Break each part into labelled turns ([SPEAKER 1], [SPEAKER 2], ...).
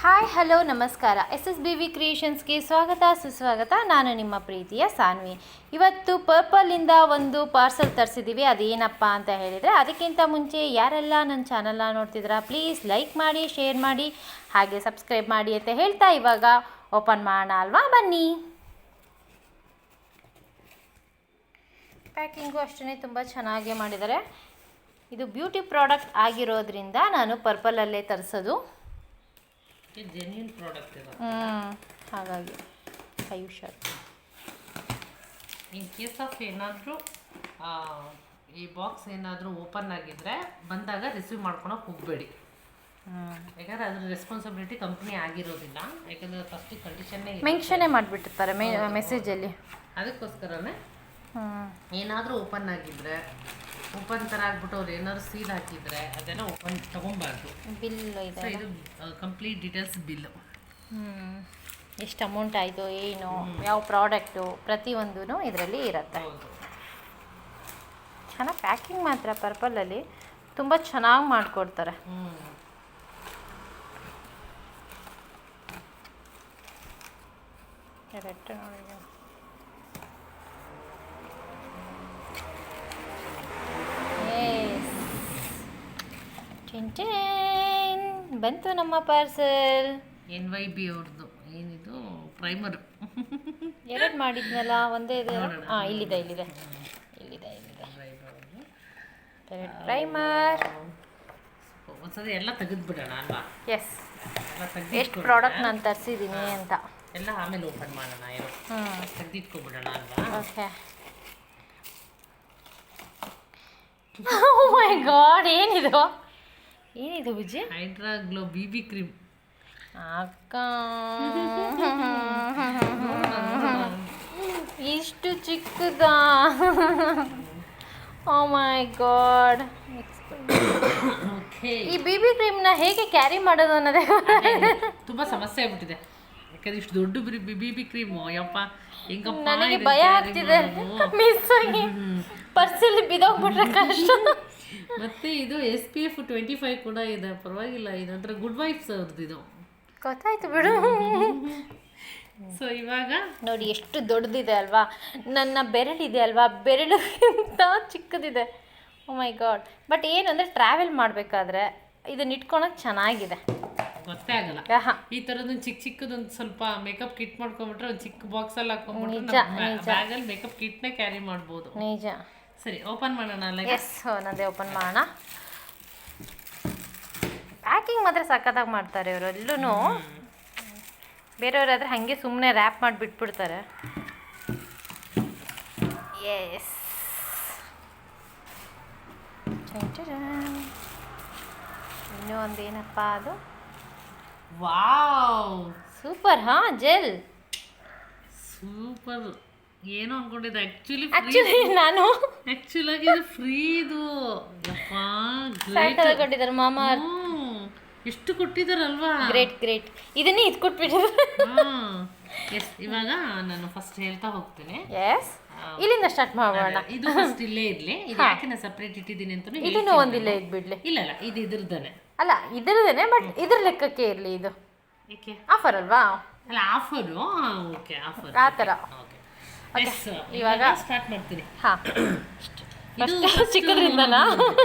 [SPEAKER 1] Hi hello ನಮಸ್ಕಾರ SSBV ಕ್ರಿಯೇಷನ್ಸ್ಗೆ ಸ್ವಾಗತ ಸುಸ್ವಾಗತ. ನಾನು ನಿಮ್ಮ ಪ್ರೀತಿಯ ಸಾನ್ವಿ. ಇವತ್ತು ಪರ್ಪಲಿಂದ ಒಂದು ಪಾರ್ಸಲ್ ತರಿಸಿದ್ದೀವಿ. ಅದೇನಪ್ಪ ಅಂತ ಹೇಳಿದರೆ, ಅದಕ್ಕಿಂತ ಮುಂಚೆ ಯಾರೆಲ್ಲ ನನ್ನ ಚಾನಲ್ನ ನೋಡ್ತಿದ್ದೀರಾ ಪ್ಲೀಸ್ ಲೈಕ್ ಮಾಡಿ, ಶೇರ್ ಮಾಡಿ, ಹಾಗೆ ಸಬ್ಸ್ಕ್ರೈಬ್ ಮಾಡಿ ಅಂತ ಹೇಳ್ತಾ ಇವಾಗ ಓಪನ್ ಮಾಡೋಣ ಅಲ್ವಾ, ಬನ್ನಿ. ಪ್ಯಾಕಿಂಗು ಅಷ್ಟೇ ತುಂಬ ಚೆನ್ನಾಗೇ ಮಾಡಿದ್ದಾರೆ. ಇದು ಬ್ಯೂಟಿ ಪ್ರಾಡಕ್ಟ್ ಆಗಿರೋದ್ರಿಂದ ನಾನು ಪರ್ಪಲಲ್ಲೇ ತರಿಸೋದು.
[SPEAKER 2] ಜೆನ್ಯೂನ್ ಪ್ರಾಡಕ್ಟ್ ಇದೆ.
[SPEAKER 1] ಹಾಗಾಗಿ ಹುಷಾರು.
[SPEAKER 2] ಇನ್ ಕೇಸ್ ಆಫ್ ಏನಾದರೂ ಈ ಬಾಕ್ಸ್ ಏನಾದರೂ ಓಪನ್ ಆಗಿದ್ರೆ ಬಂದಾಗ ರಿಸೀವ್ ಮಾಡ್ಕೊಳಕ್ಕೆ ಹೋಗಬೇಡಿ. ಯಾಕಂದರೆ ಅದ್ರ ರೆಸ್ಪಾನ್ಸಿಬಿಲಿಟಿ ಕಂಪ್ನಿ ಆಗಿರೋದಿಲ್ಲ. ಯಾಕಂದರೆ ಫಸ್ಟ್ ಕಂಡೀಷನ್ನೇ
[SPEAKER 1] ಮೆನ್ಷನ್ನೇ ಮಾಡಿಬಿಟ್ಟಿರ್ತಾರೆ ಮೆಸೇಜಲ್ಲಿ.
[SPEAKER 2] ಅದಕ್ಕೋಸ್ಕರನೇ ಏನಾದರೂ ಓಪನ್ ಆಗಿದ್ರೆ, ಓಪನ್ ಥರ ಆಗ್ಬಿಟ್ಟು ಅವ್ರು ಏನಾದ್ರು ಸೀಲ್ ಹಾಕಿದ್ರೆ ಅದೆಲ್ಲ ಓಪನ್ ತೊಗೊಬಾರ್ದು.
[SPEAKER 1] ಬಿಲ್ ಇದೆ,
[SPEAKER 2] ಇದು ಕಂಪ್ಲೀಟ್ ಡೀಟೇಲ್ಸ್ ಬಿಲ್ಲು.
[SPEAKER 1] ಎಷ್ಟು ಅಮೌಂಟ್ ಆಯಿತು, ಏನು, ಯಾವ ಪ್ರಾಡಕ್ಟು, ಪ್ರತಿಯೊಂದೂ ಇದರಲ್ಲಿ ಇರುತ್ತೆ. ಚೆನ್ನಾಗಿ ಪ್ಯಾಕಿಂಗ್ ಮಾತ್ರ ಪರ್ಪಲಲ್ಲಿ ತುಂಬ ಚೆನ್ನಾಗಿ ಮಾಡಿಕೊಡ್ತಾರೆ. ಕರೆಕ್ಟ್ ನೋಡಿ. ಬಂತು ನಮ್ಮ ಪಾರ್ಸಲ್.
[SPEAKER 2] NYB ಅವ್ರದ್ದು ಏನಿದು ಪ್ರೈಮರ್
[SPEAKER 1] ಎರಡು ಮಾಡಿದ್ನಲ್ಲ, ಒಂದೇ ಇದೆ. ಇಲ್ಲಿದೆ ಪ್ರೈಮರ್.
[SPEAKER 2] ಒಂದ್ಸರಿ ಎಲ್ಲ ತೆಗೆದ್ಬಿಡೋಣ ಅಲ್ವಾ?
[SPEAKER 1] ಎಸ್, ಎಷ್ಟು ಪ್ರಾಡಕ್ಟ್ ನಾನು ತರಿಸಿದ್ದೀನಿ ಅಂತ
[SPEAKER 2] ಎಲ್ಲ ಆಮೇಲೆ ಓಪನ್ ಮಾಡೋಣ. ಏನು ತೆಗೆದಿಟ್ಕೊಬಿಡೋಣ ಅಲ್ವಾ?
[SPEAKER 1] ಓಕೆ. ಓ ಮೈ ಗಾಡ್, ಏನಿದು ಬುಜ್ಜಿ?
[SPEAKER 2] Hydra glow BB cream.
[SPEAKER 1] ಅಕ್ಕ, ಇಷ್ಟು ಚಿಕ್ಕದಾ? ಓ ಮೈ ಗಾಡ್. ಈ BB ಕ್ರೀಮ್ನ ಹೇಗೆ ಕ್ಯಾರಿ ಮಾಡೋದು ಅನ್ನೋದೇ
[SPEAKER 2] ತುಂಬ ಸಮಸ್ಯೆ ಆಗ್ಬಿಟ್ಟಿದೆ. ಯಾಕಂದ್ರೆ ಇಷ್ಟು ದೊಡ್ಡ BB ಕ್ರೀಮು, ಯಪ್ಪ ಹೆಂಗಪ್ಪ,
[SPEAKER 1] ನನಗೆ ಭಯ ಆಗ್ತಿದೆ ಮಿಸ್ ಆಗಿ ಪರ್ಸಲ್ಲಿ ಬಿದ್ದೋಗ್ಬಿಟ್ರೆ ಕಷ್ಟ.
[SPEAKER 2] ಮತ್ತೆ ಇದು SPF 25 ಕೂಡ ಇದೆ, ಪರವಾಗಿಲ್ಲ. ಇದಂದ್ರೆ ಗುಡ್ ವೈಬ್ಸ್ ಅವ್ರದ್ದು ಇದು.
[SPEAKER 1] ಗೊತ್ತಾಯ್ತು ಬಿಡು.
[SPEAKER 2] ಸೊ ಇವಾಗ
[SPEAKER 1] ನೋಡಿ ಎಷ್ಟು ದೊಡ್ಡದಿದೆ ಅಲ್ವಾ. ನನ್ನ ಬೆರಳಿದೆ ಅಲ್ವಾ, ಬೆರಳಿಗಿಂತ ಚಿಕ್ಕದಿದೆ. ಓ ಮೈ ಗಾಡ್. ಬಟ್ ಏನು ಅಂದರೆ ಟ್ರಾವೆಲ್ ಮಾಡಬೇಕಾದ್ರೆ ಇದನ್ನ ಇಟ್ಕೊಳಕ್ಕೆ ಚೆನ್ನಾಗಿದೆ.
[SPEAKER 2] ಗೊತ್ತೇ ಆಗಲ್ಲ. ಈ ಥರದ್ದು ಚಿಕ್ಕದೊಂದು ಸ್ವಲ್ಪ ಮೇಕಪ್ ಕಿಟ್ ಮಾಡ್ಕೊಂಡ್ಬಿಟ್ರೆ ಒಂದು ಚಿಕ್ಕ ಬಾಕ್ಸಲ್ಲಿ ಹಾಕೊಂಡ್ಬಿಟ್ರೆ ಬ್ಯಾಗಲ್ಲಿ ಮೇಕಪ್ ಕಿಟ್ನೇ ಕ್ಯಾರಿ ಮಾಡ್ಬೋದು.
[SPEAKER 1] ನಿಜ.
[SPEAKER 2] ಸರಿ, ಓಪನ್ ಮಾಡೋಣ ಅಲ್ಲ?
[SPEAKER 1] ಎಸ್, ನನ್ನದೇ ಓಪನ್ ಮಾಡೋಣ. ಪ್ಯಾಕಿಂಗ್ ಮಾತ್ರ ಸಖತ್ತಾಗಿ ಮಾಡ್ತಾರೆ ಇವರು ಎಲ್ಲೂ. ಬೇರೆಯವರಾದರೆ ಹಾಗೆ ಸುಮ್ಮನೆ ರ್ಯಾಪ್ ಮಾಡಿ ಬಿಟ್ಬಿಡ್ತಾರೆ. ಎಸ್, ಇನ್ನೂ ಒಂದೇನಪ್ಪ ಅದು?
[SPEAKER 2] Wow,
[SPEAKER 1] super. Gel
[SPEAKER 2] super. ಏನು ಅನ್ಕೊಂಡಿದ್ದೆ ಆಕ್ಚುಲಿ
[SPEAKER 1] ನಾನು
[SPEAKER 2] ಆಕ್ಚುಲಾಗಿ ಇದು ಫ್ರೀ. ಇದು
[SPEAKER 1] ಕೊಟ್ಟಿದ್ದಾರೆ ಮಾಮ.
[SPEAKER 2] ಎಷ್ಟು ಕೊಟ್ಟಿದಾರಲ್ವಾ?
[SPEAKER 1] ಗ್ರೇಟ್. ಇದನ್ನೇ ಇದು ಕೊಟ್ಬಿಟ್ಟಿದ್ದಾರೆ.
[SPEAKER 2] ಎಸ್, ಇವಾಗ ನಾನು ಫಸ್ಟ್ ಹೇಳ್ತಾ ಹೋಗ್ತೇನೆ.
[SPEAKER 1] ಎಸ್, ಇಲ್ಲಿಂದ ಸ್ಟಾರ್ಟ್ ಮಾಡೋಣ.
[SPEAKER 2] ಇದು ಫಸ್ಟ್ ಇಲ್ಲೇ ಇರ್ಲಿ. ಇದು ಯಾಕೆ ನಾನು ಸಪ್ರೇಟ್ ಇಟ್ಟಿದ್ದೀನಿ ಅಂತ
[SPEAKER 1] ಇದನ್ನು ಒಂದಿಲ್ಲ ಇದ್ಬಿಡ್ಲಿ.
[SPEAKER 2] ಇಲ್ಲ, ಇದು ಇದ್ರದ್ದಾನೆ.
[SPEAKER 1] ಅಲ್ಲ, ಇದ್ರದ್ದೇನೆ, ಬಟ್ ಇದ್ರ ಲೆಕ್ಕಕ್ಕೆ ಇರಲಿ. ಇದು
[SPEAKER 2] ಏಕೆ
[SPEAKER 1] ಆಫರ್ ಅಲ್ವಾ? ಅಲ್ಲ,
[SPEAKER 2] ಆಫರು. ಓಕೆ, ಆಫರ್
[SPEAKER 1] ಆ ಥರ.
[SPEAKER 2] ಇವಾಗ ಸ್ಟಾರ್ಟ್ ಮಾಡ್ತೀನಿ.
[SPEAKER 1] ಚಿಕ್ಕದ್ರಿಂದನಾ?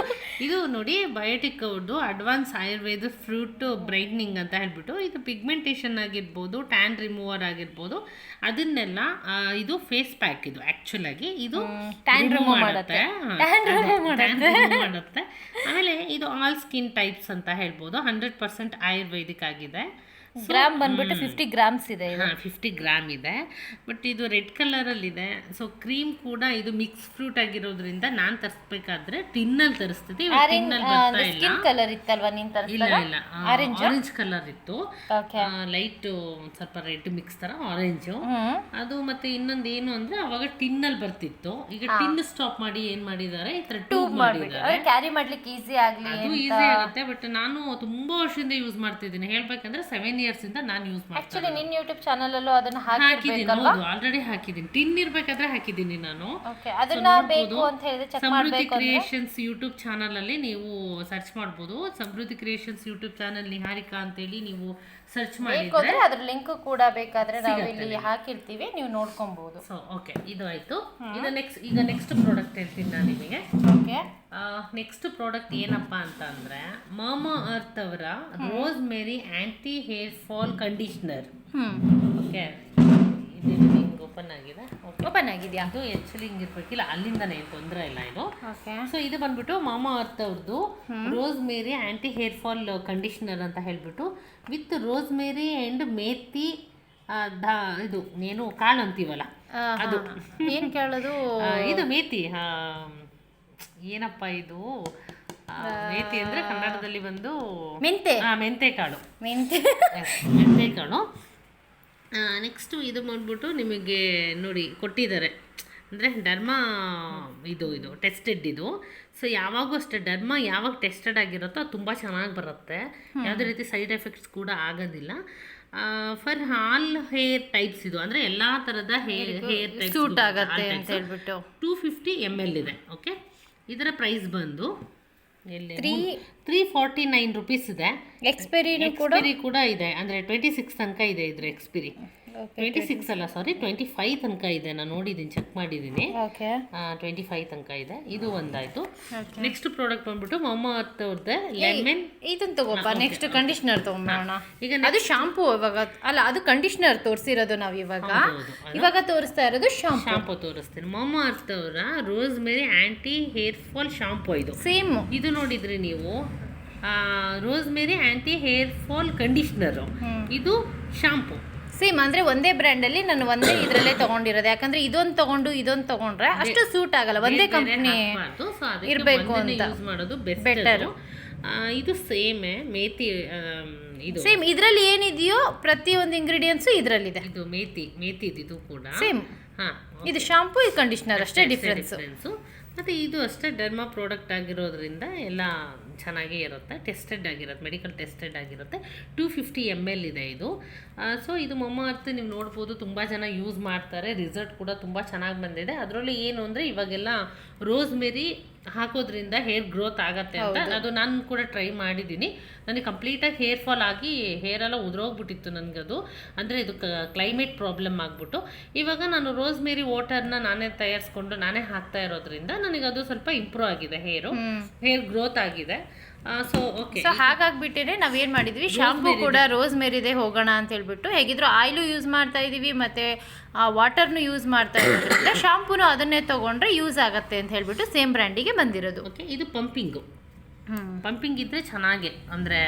[SPEAKER 2] ಇದು ನೋಡಿ, ಬಯೋಟಿಕ್ ಅವ್ರದ್ದು ಅಡ್ವಾನ್ಸ್ ಆಯುರ್ವೇದ ಫ್ರೂಟ್ ಬ್ರೈಟ್ನಿಂಗ್ ಅಂತ ಹೇಳ್ಬಿಟ್ಟು, ಇದು ಪಿಗ್ಮೆಂಟೇಷನ್ ಆಗಿರ್ಬೋದು, ಟ್ಯಾನ್ ರಿಮೂವರ್ ಆಗಿರ್ಬೋದು, ಅದನ್ನೆಲ್ಲ ಇದು ಫೇಸ್ ಪ್ಯಾಕ್. ಇದು ಆ್ಯಕ್ಚುಲ್ ಆಗಿ ಇದು ಟ್ಯಾನ್ ರಿಮೂವ್ ಮಾಡುತ್ತೆ. ಆಮೇಲೆ ಇದು ಆಲ್ ಸ್ಕಿನ್ ಟೈಪ್ಸ್ ಅಂತ ಹೇಳ್ಬೋದು. 100% ಆಯುರ್ವೇದಿಕ್ ಆಗಿದೆ.
[SPEAKER 1] ಗ್ರಾಮ್ ಬಂದ್ಬಿಟ್ಟು 50 ಗ್ರಾಮ್ಸ್ ಇದೆ.
[SPEAKER 2] 50 ಗ್ರಾಮ್ ಇದೆ. ಬಟ್ ಇದು ರೆಡ್ ಕಲರಲ್ಲಿದೆ. ಸೊ ಕ್ರೀಮ್ ಕೂಡ ಇದು ಮಿಕ್ಸ್ ಫ್ರೂಟ್ ಆಗಿರೋದ್ರಿಂದ ನಾನು ತರಿಸ್ಬೇಕಾದ್ರೆ ಟಿನ್ನಲ್ಲಿ ತರಿಸ್ತಿದ್ದೆ.
[SPEAKER 1] ಸ್ಕಿನ್ ಕಲರ್ ಇತ್ತಲ್ವಾ ನೀನು ತರಿಸಿದಾಗ?
[SPEAKER 2] ಇಲ್ಲ, ಆರೆಂಜ್ ಕಲರ್ ಇತ್ತು. ಲೈಟ್ ಸ್ವಲ್ಪ ರೆಡ್ ಮಿಕ್ಸ್ ತರ ಆರೆಂಜು ಅದು. ಮತ್ತೆ ಇನ್ನೊಂದು ಏನು ಅಂದ್ರೆ ಅವಾಗ ಟಿನ್ನಲ್ಲಿ ಬರ್ತಿತ್ತು. ಈಗ ಟಿನ್ ಸ್ಟಾಪ್ ಮಾಡಿ ಏನ್ ಮಾಡಿದ್ದಾರೆ, ಈ ತರ ಟ್ಯೂಬ್ ಮಾಡಿದ್ದಾರೆ.
[SPEAKER 1] ಕ್ಯಾರಿ ಮಾಡ್ಲಿಕ್ಕೆ ಈಸಿ ಆಗ್ಲಿ,
[SPEAKER 2] ಅದು ಈಸಿ ಆಗುತ್ತೆ. ಬಟ್ ನಾನು ತುಂಬಾ ವರ್ಷದಿಂದ ಯೂಸ್ ಮಾಡ್ತಿದ್ದೀನಿ. ಹೇಳ್ಬೇಕಂದ್ರೆ 7 ಇಯರ್ಸಿಂದ ನಾನು ಯೂಸ್ ಮಾಡ್ತೀನಿ.
[SPEAKER 1] ಆಕ್ಚುಲಿ ನಿನ್ನ ಯೂಟ್ಯೂಬ್ ಚಾನಲಲ್ಲೂ ಅದನ್ನ
[SPEAKER 2] ಹಾಕಿದ್ದೀನಿ, ಹೌದು ಆಲ್ರೆಡಿ ಹಾಕಿದ್ದೀನಿ. ಟಿನ್ ಇರ್ಬೇಕಾದ್ರೆ ಹಾಕಿದ್ದೀನಿ ನಾನು.
[SPEAKER 1] ಓಕೆ, ಅದನ್ನ ಬೇಕು ಅಂತ ಹೇಳಿದ್ರೆ ಚೆಕ್
[SPEAKER 2] ಸಮೃದ್ಧಿ ಕ್ರಿಯೇಷನ್ಸ್ ಯೂಟ್ಯೂಬ್ ಚಾನಲ್ ಅಲ್ಲಿ ನೀವು ಸರ್ಚ್ ಮಾಡ್ಬೋದು. ಸಮೃದ್ಧಿ ಕ್ರಿಯೇಷನ್ಸ್ ಯೂಟ್ಯೂಬ್ ಚಾನಲ್ ನಿಹಾರಿಕಾ ಅಂತೇಳಿ ನೀವು ಸರ್ಚ್ ಮಾಡಿದ್ರೆ
[SPEAKER 1] ಅದ್ರ ಲಿಂಕ್ ಕೂಡ ಬೇಕಾದ್ರೆ ನಾವು ಇಲ್ಲಿ ಹಾಕಿರ್ತೀವಿ, ನೀವು ನೋಡ್ಕೊಬಹುದು.
[SPEAKER 2] ಸೊ ಓಕೆ, ಇದು ಆಯ್ತು. ಈಗ ನೆಕ್ಸ್ಟ್ ಪ್ರಾಡಕ್ಟ್ ಹೇಳ್ತೀನಿ ನಾನು ನಿಮಗೆ.
[SPEAKER 1] ಓಕೆ,
[SPEAKER 2] ನೆಕ್ಸ್ಟ್ ಪ್ರಾಡಕ್ಟ್ ಏನಪ್ಪಾ ಅಂತ ಅಂದ್ರೆ ಮಾಮಾ ಅರ್ತ್ ಅವರ rosemary anti hair fall conditioner. Okay, ಇದು
[SPEAKER 1] ಓಪನ್ ಆಗಿದೆಯಾ?
[SPEAKER 2] ಅದು ಆಕ್ಚುಲಿ ಹಿಂಗಿರ್ಬೇಕಿಲ್ಲ, ಅಲ್ಲಿಂದನೇ ಏನು ತೊಂದರೆ ಇಲ್ಲ ಇದು.
[SPEAKER 1] ಓಕೆ,
[SPEAKER 2] ಸೊ ಇದು ಬಂದ್ಬಿಟ್ಟು ಮಾಮಾ ಅರ್ತ್ ಅವ್ರದ್ದು ರೋಸ್ ಮೇರಿ ಆಂಟಿ ಹೇರ್ ಫಾಲ್ ಕಂಡೀಷನರ್ ಅಂತ ಹೇಳ್ಬಿಟ್ಟು with rose Mary and methi ಇದು ಏನು ಕಾಳು ಅಂತೀವಲ್ಲ ಅದು.
[SPEAKER 1] ಏನ್ ಕೇಳೋದು?
[SPEAKER 2] ಇದು ಮೇಥಿ, ಏನಪ್ಪ ಇದು ಮೇಥಿ ಅಂದ್ರೆ ಕನ್ನಡದಲ್ಲಿ ಬಂದು ಮೆಂತೆ ಕಾಳು. ಮೆಂತೆ ಕಾಳು. ನೆಕ್ಸ್ಟು ಇದು ಬಂದ್ಬಿಟ್ಟು ನಿಮಗೆ ನೋಡಿ ಕೊಟ್ಟಿದ್ದಾರೆ, ಅಂದರೆ ಡರ್ಮಾ ಇದು ಟೆಸ್ಟೆಡ್ ಇದು. ಸೊ ಯಾವಾಗೂ ಅಷ್ಟೇ ಡರ್ಮಾ ಯಾವಾಗ ಟೆಸ್ಟೆಡ್ ಆಗಿರುತ್ತೋ ಅದು ತುಂಬ ಚೆನ್ನಾಗಿ ಬರುತ್ತೆ, ಯಾವುದೇ ರೀತಿ ಸೈಡ್ ಎಫೆಕ್ಟ್ಸ್ ಕೂಡ ಆಗೋದಿಲ್ಲ. ಫಾರ್ ಆಲ್ ಹೇರ್ ಟೈಪ್ಸ್ ಇದು, ಅಂದರೆ ಎಲ್ಲ ಥರದ ಹೇರ್ ಟೈಪ್ಸ್
[SPEAKER 1] ಸೂಟ್ ಆಗುತ್ತೆ ಅಂತ ಹೇಳ್ಬಿಟ್ಟು
[SPEAKER 2] 250 ml ಇದೆ. ಓಕೆ, ಇದರ ಪ್ರೈಸ್ ಬಂದು 349 ರುಪೀಸ್ ಇದೆ. ಎಕ್ಸ್ಪೈರಿ ಕೂಡ ಇದೆ, ಅಂದರೆ 26 ತನಕ ಇದೆ ಇದ್ರ ಎಕ್ಸ್ಪೈರಿ. 26 ಅಲ್ಲ, ಸಾರಿ 25 ತನಕ ಇದೆ. ನಾನು ನೋಡಿದ್ದೀನಿ, ಚೆಕ್ ಮಾಡಿದ್ದೀನಿ. 25 ತನಕ ಇದೆ. ಇದು ಒಂದಾಯ್ತು. ನೆಕ್ಸ್ಟ್ ಪ್ರಾಡಕ್ಟ್ ಬಂದ್ಬಿಟ್ಟು ಮಾಮಾ ಅರ್ತ್ ಅವ್ರದ್ದೇ ಲೆಮನ್.
[SPEAKER 1] ಇದನ್ನ ತಗೋಪ್ಪ. Next conditioner ತಗೊಂಬೋಣ. ಈಗ ಅದು ಶಾಂಪೂ ಇವಾಗ ಅಲ್ಲ, ಅದು ಕಂಡೀಷನರ್ ತೋರಿಸಿರೋದು ನಾವು ಇವಾಗ ತೋರಿಸ್ತಾ ಇರೋದು ಶಾಂಪೂ
[SPEAKER 2] ತೋರಿಸ್ತೀನಿ. ಮಾಮಾ ಅರ್ತ್ ಅವರ rosemary anti hair fall shampoo. ಇದು
[SPEAKER 1] ಸೇಮ್
[SPEAKER 2] ಇದು ನೋಡಿದ್ರಿ ನೀವು, ರೋಸ್ ಮೇರಿ ಆಂಟಿ ಹೇರ್ ಫಾಲ್ ಕಂಡೀಷನರು, ಇದು ಶಾಂಪೂ.
[SPEAKER 1] ಸೇಮ್ ಅಂದ್ರೆ ಒಂದೇ ಬ್ರ್ಯಾಂಡ್ ಅಲ್ಲಿ ನಾನು ಒಂದೇ ಇದರಲ್ಲೇ ತಗೊಂಡಿರೋದು, ಯಾಕಂದ್ರೆ ಇದೊಂದು ತಗೊಂಡ್ರೆ ಅಷ್ಟು ಸೂಟ್ ಆಗಲ್ಲ, ಒಂದೇ ಕಂಪನಿ ಇರಬೇಕು ಅಂತ
[SPEAKER 2] ಯೂಸ್ ಮಾಡೋದು ಬೆಟರ್. ಇದು ಸೇಮ್ ಮೇಥಿ, ಇದು
[SPEAKER 1] ಸೇಮ್ ಇದರಲ್ಲಿ ಏನಿದೆಯೋ ಪ್ರತಿಯೊಂದು ಇಂಗ್ರೀಡಿಯೆಂಟ್ಸ್ ಇದರಲ್ಲಿದೆ.
[SPEAKER 2] ಇದು ಮೇಥಿ ಇದು ಕೂಡ
[SPEAKER 1] ಸೇಮ್. ಇದು ಶಾಂಪೂ, ಇದು ಕಂಡೀಷನರ್ ಅಷ್ಟೇ ಡಿಫ್ರೆನ್ಸ್.
[SPEAKER 2] ಮತ್ತು ಇದು ಅಷ್ಟೇ ಡರ್ಮಾ ಪ್ರಾಡಕ್ಟ್ ಆಗಿರೋದ್ರಿಂದ ಎಲ್ಲ ಚೆನ್ನಾಗೇ ಇರುತ್ತೆ, ಟೆಸ್ಟೆಡ್ ಆಗಿರುತ್ತೆ, ಮೆಡಿಕಲ್ ಟೆಸ್ಟೆಡ್ ಆಗಿರುತ್ತೆ. 250 ml ಇದೆ ಇದು. ಸೊ ಇದು ಮಾಮಾ ಅರ್ತ್ ನೀವು ನೋಡ್ಬೋದು, ತುಂಬ ಜನ ಯೂಸ್ ಮಾಡ್ತಾರೆ, ರಿಸಲ್ಟ್ ಕೂಡ ತುಂಬ ಚೆನ್ನಾಗಿ ಬಂದಿದೆ. ಅದರಲ್ಲಿ ಏನು ಅಂದರೆ ಇವಾಗೆಲ್ಲ ರೋಸ್ ಮೇರಿ ಹಾಕೋದ್ರಿಂದ ಹೇರ್ ಗ್ರೋತ್ ಆಗತ್ತೆ ಅಂತ, ಅದು ನಾನು ಕೂಡ ಟ್ರೈ ಮಾಡಿದ್ದೀನಿ. ನನಗೆ ಕಂಪ್ಲೀಟಾಗಿ ಹೇರ್ ಫಾಲ್ ಆಗಿ ಹೇರೆಲ್ಲ ಉದುರೋಗ್ಬಿಟ್ಟಿತ್ತು ನನಗದು, ಅಂದರೆ ಇದು ಕ್ಲೈಮೇಟ್ ಪ್ರಾಬ್ಲಮ್ ಆಗಿಬಿಟ್ಟು. ಇವಾಗ ನಾನು ರೋಸ್ ಮೇರಿ ವಾಟರ್ನ ನಾನೇ ತಯಾರಿಸ್ಕೊಂಡು ನಾನೇ ಹಾಕ್ತಾ ಇರೋದ್ರಿಂದ ನನಗದು ಸ್ವಲ್ಪ ಇಂಪ್ರೂವ್ ಆಗಿದೆ, ಹೇರ್ ಗ್ರೋತ್ ಆಗಿದೆ. ಸೊ ಓಕೆ,
[SPEAKER 1] ಸೊ ಹಾಗಾಗ್ಬಿಟ್ಟೆ ನಾವೇನು ಮಾಡಿದ್ವಿ, ಶಾಂಪೂ ಕೂಡ ರೋಸ್ ಮೇರಿದೆ ಹೋಗೋಣ ಅಂತ ಹೇಳ್ಬಿಟ್ಟು, ಹೇಗಿದ್ರು ಆಯಿಲು ಯೂಸ್ ಮಾಡ್ತಾ ಇದೀವಿ ಮತ್ತೆ ವಾಟರ್ನು ಯೂಸ್ ಮಾಡ್ತಾ ಇರೋದ್ರಿಂದ ಶಾಂಪೂನು ಅದನ್ನೇ ತಗೊಂಡ್ರೆ ಯೂಸ್ ಆಗತ್ತೆ ಅಂತ ಹೇಳ್ಬಿಟ್ಟು ಸೇಮ್ ಬ್ರ್ಯಾಂಡಿಗೆ ಬಂದಿರೋದು.
[SPEAKER 2] ಓಕೆ, ಇದು ಪಂಪಿಂಗ್ ಇದ್ರೆ ಚೆನ್ನಾಗೆ, ಅಂದರೆ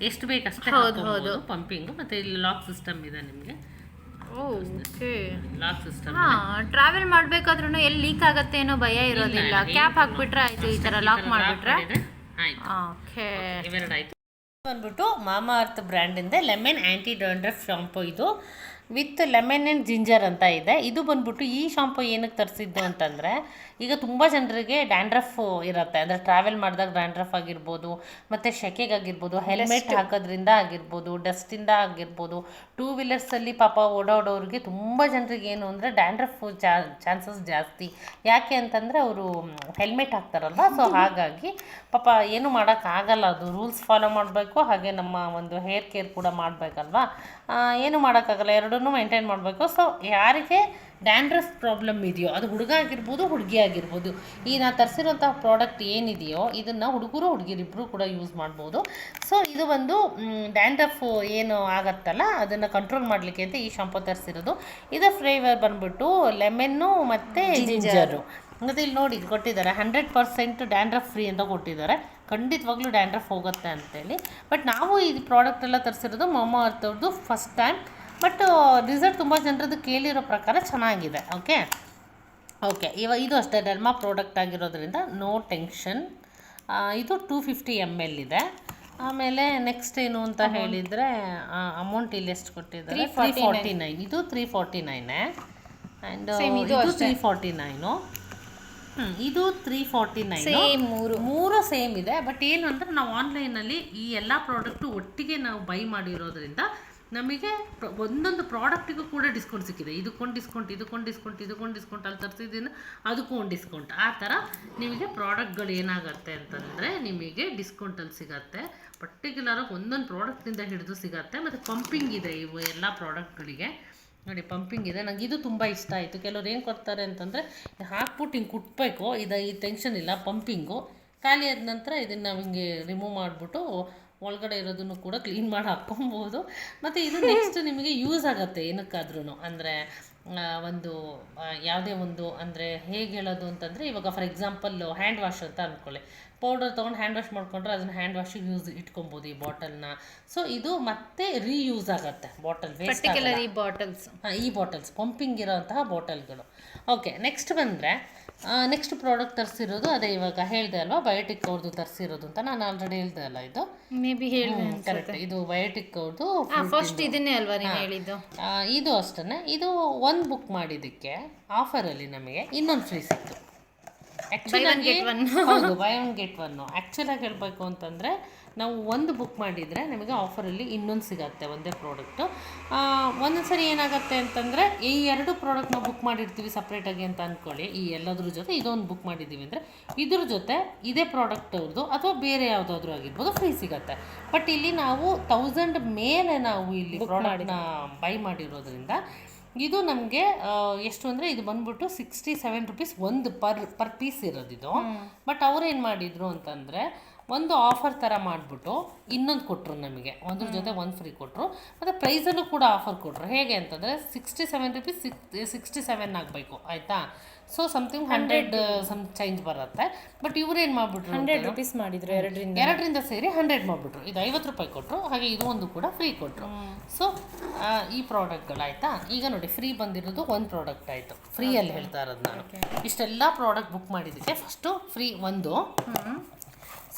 [SPEAKER 2] ಎಷ್ಟು ಬೇಕಷ್ಟೇ. ಹೌದು, ಪಂಪಿಂಗು. ಮತ್ತೆ ಇಲ್ಲಿ ಲಾಕ್ ಸಿಸ್ಟಮ್ ಇದೆ ನಿಮಗೆ. Lock system.
[SPEAKER 1] ಟ್ರಾವೆಲ್ ಮಾಡ್ಬೇಕಾದ್ರೂ ಎಲ್ಲಿ ಲೀಕ್ ಆಗತ್ತೆ ಅನ್ನೋ ಭಯ ಇರೋದಿಲ್ಲ, ಕ್ಯಾಪ್ ಹಾಕ್ಬಿಟ್ರೆ ಆಯ್ತು, ಈ ತರ ಲಾಕ್ ಮಾಡಿಬಿಟ್ರೆ
[SPEAKER 2] ಇವೆರಡಾಯ್ತು. ಬಂದ್ಬಿಟ್ಟು ಮಾಮಾ ಅರ್ತ್ ಬ್ರ್ಯಾಂಡಿಂದ ಲೆಮನ್ ಆ್ಯಂಟಿ ಡ್ಯಾಂಡ್ರಫ್ ಶಾಂಪು, ಇದು ವಿತ್ ಲೆಮನ್ ಆ್ಯಂಡ್ ಜಿಂಜರ್ ಅಂತ ಇದೆ. ಇದು ಬಂದ್ಬಿಟ್ಟು ಈ ಶಾಂಪು ಏನಕ್ಕೆ ತರಿಸಿದ್ದು ಅಂತಂದರೆ, ಈಗ ತುಂಬ ಜನರಿಗೆ ಡ್ಯಾಂಡ್ರಫ್ ಇರುತ್ತೆ, ಅಂದರೆ ಟ್ರಾವೆಲ್ ಮಾಡಿದಾಗ ಡ್ಯಾಂಡ್ರಫ್ ಆಗಿರ್ಬೋದು, ಮತ್ತು ಶೆಕೆಗಾಗಿರ್ಬೋದು, ಹೆಲ್ಮೆಟ್ ಹಾಕೋದ್ರಿಂದ ಆಗಿರ್ಬೋದು, ಡಸ್ಟಿಂದ ಆಗಿರ್ಬೋದು, 2 ವೀಲರ್ಸಲ್ಲಿ ಪಾಪ ಓಡಾಡೋರಿಗೆ ತುಂಬ ಜನರಿಗೆ ಏನು ಅಂದರೆ ಡ್ಯಾಂಡ್ರಫ್ ಚಾನ್ಸಸ್ ಜಾಸ್ತಿ. ಯಾಕೆ ಅಂತಂದರೆ ಅವರು ಹೆಲ್ಮೆಟ್ ಹಾಕ್ತಾರಲ್ವ, ಸೊ ಹಾಗಾಗಿ ಪಾಪ ಏನು ಮಾಡೋಕ್ಕಾಗಲ್ಲ, ಅದು ರೂಲ್ಸ್ ಫಾಲೋ ಮಾಡಬೇಕು, ಹಾಗೆ ನಮ್ಮ ಒಂದು ಹೇರ್ ಕೇರ್ ಕೂಡ ಮಾಡಬೇಕಲ್ವಾ, ಏನು ಮಾಡೋಕ್ಕಾಗಲ್ಲ, ಎರಡನ್ನೂ ಮೇಂಟೈನ್ ಮಾಡಬೇಕು. ಸೊ ಯಾರಿಗೆ ಡ್ಯಾಂಡ್ರಫ್ ಪ್ರಾಬ್ಲಮ್ ಇದೆಯೋ, ಅದು ಹುಡುಗ ಆಗಿರ್ಬೋದು ಹುಡುಗಿ ಆಗಿರ್ಬೋದು, ಈ ನಾನು ತರಿಸಿರೋಂಥ ಪ್ರಾಡಕ್ಟ್ ಏನಿದೆಯೋ ಇದನ್ನು ಹುಡುಗರು ಹುಡುಗಿರಿಬ್ಬರು ಕೂಡ ಯೂಸ್ ಮಾಡ್ಬೋದು. ಸೊ ಇದು ಒಂದು ಡ್ಯಾಂಡ್ರಫ್ ಏನು ಆಗತ್ತಲ್ಲ ಅದನ್ನು ಕಂಟ್ರೋಲ್ ಮಾಡಲಿಕ್ಕೆ ಅಂತ ಈ ಶಾಂಪು ತರಿಸಿರೋದು. ಇದರ ಫ್ಲೇವರ್ ಬಂದ್ಬಿಟ್ಟು ಲೆಮನ್ನು ಮತ್ತು ಜಿಂಜರು. ಮತ್ತು ಇಲ್ಲಿ ನೋಡಿ ಕೊಟ್ಟಿದ್ದಾರೆ 100% ಡ್ಯಾಂಡ್ರಫ್ ಫ್ರೀ ಅಂತ ಕೊಟ್ಟಿದ್ದಾರೆ. ಖಂಡಿತವಾಗ್ಲೂ ಡ್ಯಾಂಡ್ರಫ್ ಹೋಗುತ್ತೆ ಅಂತೇಳಿ. ಬಟ್ ನಾವು ಈ ಪ್ರಾಡಕ್ಟ್ ಎಲ್ಲ ತರಿಸಿರೋದು ಮಾಮಾ ಅರ್ತ್ ಅವ್ರದ್ದು ಫಸ್ಟ್ ಟೈಮ್. ಬಟ್ ರಿಸಲ್ಟ್ ತುಂಬ ಜನರದ್ದು ಕೇಳಿರೋ ಪ್ರಕಾರ ಚೆನ್ನಾಗಿದೆ. ಓಕೆ, ಇದು ಅಷ್ಟೇ ಡರ್ಮಾ ಪ್ರಾಡಕ್ಟ್ ಆಗಿರೋದ್ರಿಂದ ನೋ ಟೆನ್ಷನ್. ಇದು 250 ml ಇದೆ. ಆಮೇಲೆ ನೆಕ್ಸ್ಟ್ ಏನು ಅಂತ ಹೇಳಿದರೆ ಅಮೌಂಟ್ ಇಲ್ಲಿ ಎಷ್ಟು ಕೊಟ್ಟಿದ್ದಾರೆ, 349. ಇದು 349 ಆ್ಯಂಡ್ ಇದು 349. ಇದು 349. ಮೂರು ಸೇಮ್ ಇದೆ. ಬಟ್ ಏನು ಅಂದರೆ ನಾವು ಆನ್ಲೈನಲ್ಲಿ ಈ ಎಲ್ಲ ಪ್ರಾಡಕ್ಟು ಒಟ್ಟಿಗೆ ನಾವು ಬೈ ಮಾಡಿರೋದ್ರಿಂದ ನಮಗೆ ಒಂದೊಂದು ಪ್ರಾಡಕ್ಟಿಗೂ ಕೂಡ ಡಿಸ್ಕೌಂಟ್ ಸಿಕ್ಕಿದೆ. ಇದಕ್ಕೊಂದು ಡಿಸ್ಕೌಂಟ್, ಇದಕ್ಕೊಂದು ಡಿಸ್ಕೌಂಟ್, ಇದಕ್ಕೊಂದು ಡಿಸ್ಕೌಂಟ್, ಅಲ್ಲಿ ತರಿಸಿದ್ದೀನಿ ಅದಕ್ಕೂ ಒಂದು ಡಿಸ್ಕೌಂಟ್. ಆ ಥರ ನಿಮಗೆ ಪ್ರಾಡಕ್ಟ್ಗಳು ಏನಾಗುತ್ತೆ ಅಂತಂದರೆ ನಿಮಗೆ ಡಿಸ್ಕೌಂಟಲ್ಲಿ ಸಿಗತ್ತೆ. ಪರ್ಟಿಕ್ಯುಲರಾಗಿ ಒಂದೊಂದು ಪ್ರಾಡಕ್ಟಿಂದ ಹಿಡಿದು ಸಿಗತ್ತೆ. ಮತ್ತು ಪಂಪಿಂಗ್ ಇದೆ ಇವು ಎಲ್ಲ ಪ್ರಾಡಕ್ಟ್ಗಳಿಗೆ. ನೋಡಿ ಪಂಪಿಂಗ್ ಇದೆ. ನನಗೆ ಇದು ತುಂಬ ಇಷ್ಟ ಆಯಿತು. ಕೆಲವ್ರು ಏನು ಕೊಡ್ತಾರೆ ಅಂತಂದರೆ ಹಾಕ್ಬಿಟ್ಟು ಹಿಂಗೆ ಕುಟ್ಬೇಕು, ಈ ಟೆನ್ಷನ್ ಇಲ್ಲ. ಪಂಪಿಂಗು ಖಾಲಿ ಆದ ನಂತರ ಇದನ್ನು ನಾವು ಹಿಂಗೆ ರಿಮೂವ್ ಮಾಡಿಬಿಟ್ಟು ಒಳಗಡೆ ಇರೋದನ್ನು ಕೂಡ ಕ್ಲೀನ್ ಮಾಡಿ ಹಾಕ್ಕೊಬೋದು. ಮತ್ತು ಇದು ನೆಕ್ಸ್ಟ್ ನಿಮಗೆ ಯೂಸ್ ಆಗುತ್ತೆ ಏನಕ್ಕಾದ್ರೂ. ಅಂದರೆ ಒಂದು ಯಾವುದೇ ಒಂದು ಅಂದರೆ ಹೇಗೆ ಹೇಳೋದು ಅಂತಂದರೆ, ಇವಾಗ ಫಾರ್ ಎಕ್ಸಾಂಪಲ್ ಹ್ಯಾಂಡ್ ವಾಶ್ ಅಂತ ಅಂದ್ಕೊಳ್ಳಿ. ಪೌಡರ್ ತೊಗೊಂಡು ಹ್ಯಾಂಡ್ ವಾಶ್ ಮಾಡ್ಕೊಂಡ್ರೆ ಅದನ್ನು ಹ್ಯಾಂಡ್ ವಾಶಿಗೆ ಇಟ್ಕೊಬೋದು ಈ ಬಾಟಲ್ನ. ಸೊ ಇದು ಮತ್ತೆ ರೀಯೂಸ್ ಆಗುತ್ತೆ. ಬಾಟಲ್ ವೇಸ್ಟ್
[SPEAKER 1] ಪರ್ಟಿಕ್ಯುಲರ್ ಈ ಬಾಟಲ್ಸ್,
[SPEAKER 2] ಈ ಬಾಟಲ್ಸ್ ಪಂಪಿಂಗ್ ಇರೋಂತಹ ಬಾಟಲ್ಗಳು. ಓಕೆ, ನೆಕ್ಸ್ಟ್ ಬಂದರೆ ನೆಕ್ಸ್ಟ್ ಪ್ರಾಡಕ್ಟ್ ತರಿಸಿರೋದು ಅದೇ ಇವಾಗ ಹೇಳಿದೆ ಅಲ್ವಾ, ಬಯೋಟಿಕ್ ಅವ್ರದ್ದು ತರಿಸಿರೋದು ಅಂತ ನಾನು ಆಲ್ರೆಡಿ ಹೇಳ್ದೆ ಅಲ್ಲ. ಇದು
[SPEAKER 1] ಮೇ ಬಿ ಹೇಳಿದೆ
[SPEAKER 2] ಕರೆಕ್ಟ್. ಇದು ಬಯೋಟಿಕ್ ಅವ್ರದ್ದು
[SPEAKER 1] ಫಸ್ಟ್ ಇದನ್ನೇ ಅಲ್ವಾ ನೀವು ಹೇಳಿದ್ದು.
[SPEAKER 2] ಇದು ಅಷ್ಟೇ. ಇದು ಒಂದು ಬುಕ್ ಮಾಡಿದ್ದಕ್ಕೆ ಆಫರಲ್ಲಿ ನಮಗೆ ಇನ್ನೊಂದು ಫ್ರೀ ಸಿಕ್ತು. ಆ್ಯಕ್ಚುಲಾಗಿ ಹೌದು, ಬೈ ಒನ್ ಗೆಟ್ ಒನ್. ಆ್ಯಕ್ಚುಲಾಗಿ ಹೇಳಬೇಕು ಅಂತಂದರೆ ನಾವು ಒಂದು ಬುಕ್ ಮಾಡಿದರೆ ನಮಗೆ ಆಫರಲ್ಲಿ ಇನ್ನೊಂದು ಸಿಗತ್ತೆ ಒಂದೇ ಪ್ರಾಡಕ್ಟು. ಒಂದೊಂದು ಸರಿ ಏನಾಗುತ್ತೆ ಅಂತಂದರೆ ಈ ಎರಡು ಪ್ರಾಡಕ್ಟ್ ನಾವು ಬುಕ್ ಮಾಡಿರ್ತೀವಿ ಸಪ್ರೇಟಾಗಿ ಅಂತ ಅಂದ್ಕೊಳ್ಳಿ. ಈ ಎಲ್ಲದ್ರ ಜೊತೆ ಇದೊಂದು ಬುಕ್ ಮಾಡಿದ್ದೀವಿ ಅಂದರೆ ಇದ್ರ ಜೊತೆ ಇದೇ ಪ್ರಾಡಕ್ಟ್ ಅವ್ರದ್ದು ಅಥವಾ ಬೇರೆ ಯಾವುದಾದ್ರೂ ಆಗಿರ್ಬೋದು ಫ್ರೀ ಸಿಗತ್ತೆ. ಬಟ್ ಇಲ್ಲಿ ನಾವು 1000 ಮೇಲೆ ನಾವು ಇಲ್ಲಿ ಪ್ರಾಡಕ್ಟ್ನ ಬೈ ಮಾಡಿರೋದ್ರಿಂದ ಇದು ನಮಗೆ ಎಷ್ಟು ಅಂದರೆ ಇದು ಬಂದ್ಬಿಟ್ಟು 67 rupees ಒಂದು ಪರ್ ಪೀಸ್ ಇರೋದಿದು. ಬಟ್ ಅವ್ರೇನು ಮಾಡಿದರು ಅಂತಂದರೆ ಒಂದು ಆಫರ್ ಥರ ಮಾಡಿಬಿಟ್ಟು ಇನ್ನೊಂದು ಕೊಟ್ಟರು ನಮಗೆ, ಒಂದ್ರ ಜೊತೆ ಒಂದು ಫ್ರೀ ಕೊಟ್ಟರು. ಮತ್ತು ಪ್ರೈಸಲ್ಲೂ ಕೂಡ ಆಫರ್ ಕೊಟ್ಟರು. ಹೇಗೆ ಅಂತಂದರೆ 67 rupees 67 ಆಗಬೇಕು, ಆಯಿತಾ. ಸೊ ಸಮಥಿಂಗ್ 100 ಸಮ್ ಚೇಂಜ್ ಬರುತ್ತೆ. ಬಟ್ ಇವ್ರು ಏನು ಮಾಡಿಬಿಟ್ರು,
[SPEAKER 1] 100 rupees ಮಾಡಿದ್ರು.
[SPEAKER 2] ಎರಡರಿಂದ ಸೇರಿ 100 ಮಾಡಿಬಿಟ್ರು. ಇದು 50 ರೂಪಾಯಿ ಕೊಟ್ಟರು, ಹಾಗೆ ಇದು ಒಂದು ಕೂಡ ಫ್ರೀ ಕೊಟ್ಟರು. ಸೊ ಈ ಪ್ರಾಡಕ್ಟ್ಗಳು ಆಯಿತಾ. ಈಗ ನೋಡಿ ಫ್ರೀ ಬಂದಿರೋದು ಒಂದು ಪ್ರಾಡಕ್ಟ್ ಆಯಿತು. ಫ್ರೀಯಲ್ಲಿ ಹೇಳ್ತಾ ಇರೋದು ನಾನು. ಇಷ್ಟೆಲ್ಲ ಪ್ರಾಡಕ್ಟ್ ಬುಕ್ ಮಾಡಿದ್ದಕ್ಕೆ ಫಸ್ಟು ಫ್ರೀ ಒಂದು.